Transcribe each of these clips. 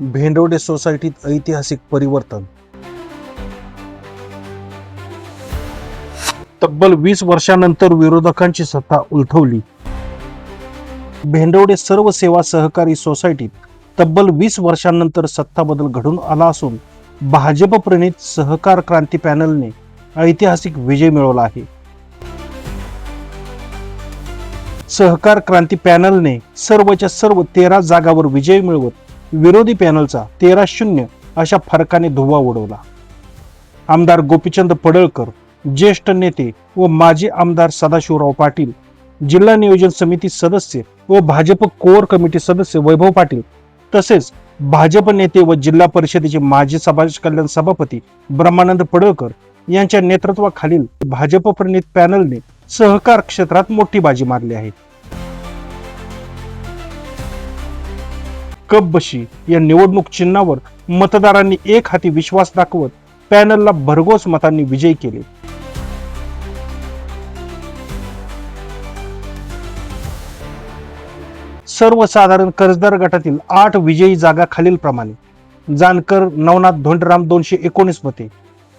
भेंडवडे सोसायटीत ऐतिहासिक परिवर्तन। तब्बल 20 वर्षांनंतर विरोधकांची सत्ता उलथवली। भेंडवडे सर्व सेवा सहकारी सोसायटीत तब्बल 20 वर्षांनंतर सत्ता बदल घडून आला असून भाजप प्रणित सहकार क्रांती पॅनलने ऐतिहासिक विजय मिळवला आहे। सहकार क्रांती पॅनलने सर्वच्या सर्व 13 जागावर विजय मिळवत विरोधी पॅनलचा 13-0 अशा फरकाने धुव्वा उडवला। आमदार गोपीचंद पडळकर, ज्येष्ठ नेते व माजी आमदार सदाशिवराव पाटील, जिल्हा नियोजन समिती सदस्य व भाजप कोर कमिटी सदस्य वैभव पाटील तसेच भाजप नेते व जिल्हा परिषदेचे माजी समाज कल्याण सभापती ब्रह्मानंद पडळकर यांच्या नेतृत्वाखालील भाजप प्रणित पॅनलने सहकार क्षेत्रात मोठी बाजी मारली आहे। कप बशी या निवडणूक चिन्हावर मतदारांनी एक हाती विश्वास दाखवत पॅनलला भरघोस मतांनी विजयी केले। सर्वसाधारण कर्जदार गटातील 8 विजयी जागा खालील प्रमाणे: जानकर नवनाथ धोंडराम 219 मते,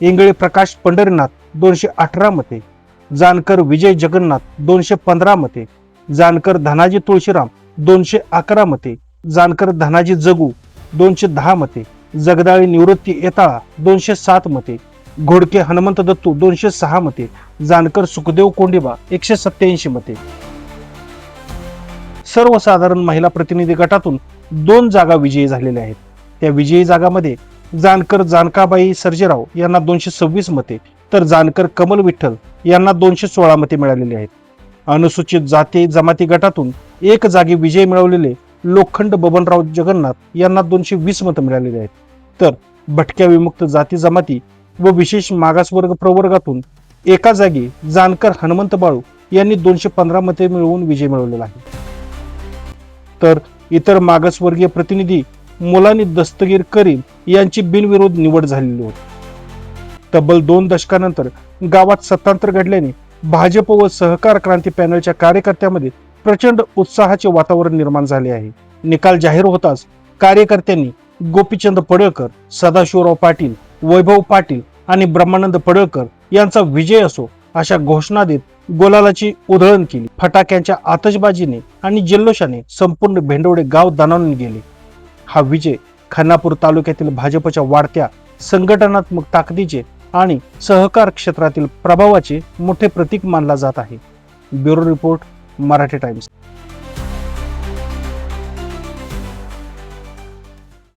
इंगळे प्रकाश पंढरीनाथ 218 मते, जानकर विजय जगन्नाथ 215 मते, जानकर धनाजी तुळशीराम 211 मते, जानकर धनाजी जगू 210 मते, जगदाळी निवृत्ती येताळा 207 मते, घोडके हनुमंत दत्तू 206 मते, जानकर सुखदेव कोंडिबा 187 मते। सर्वसाधारण महिला प्रतिनिधी गटातून 2 जागा विजयी झालेल्या आहेत। त्या विजयी जागामध्ये जानकर जानकाबाई सर्जेराव यांना 226 मते तर जानकर कमल विठ्ठल यांना 216 मते मिळालेली आहेत। अनुसूचित जाती जमाती गटातून 1 जागी विजय मिळवलेले लोखंड बबनराव जगन्नाथ यांना 220 मते मिळालेली आहेत, तर भटक्या विमुक्त जाती जमाती व विशेष मागासवर्ग प्रवर्गातून 1 जागी जानकर हनुमंत बाळू यांनी 215 मते मिळवून विजय मिळवलेला आहे। तर इतर मागासवर्गीय प्रतिनिधी मुलानी दस्तगीर करीम यांची बिनविरोध निवड झालेली होती। तब्बल 2 दशकानंतर गावात सत्तांतर घडल्याने भाजप व सहकार क्रांती पॅनलच्या कार्यकर्त्यांमध्ये प्रचंड उत्साहाचे वातावरण निर्माण झाले आहे। निकाल जाहीर होताच कार्यकर्त्यांनी गोपीचंद पडळकर, सदाशिवराव पाटील, वैभव पाटील आणि ब्रह्मानंद पडळकर यांचा विजय असो अशा घोषणा देत गुलालाची उधळण केली। फटाक्यांच्या आतषबाजीने आणि जल्लोषाने संपूर्ण भेंडवडे गाव दणाणून गेले। हा विजय खानापूर तालुक्यातील भाजपच्या वाढत्या संघटनात्मक ताकदीचे आणि सहकार क्षेत्रातील प्रभावाचे मोठे प्रतीक मानला जात आहे। Bureau report, Marathi times.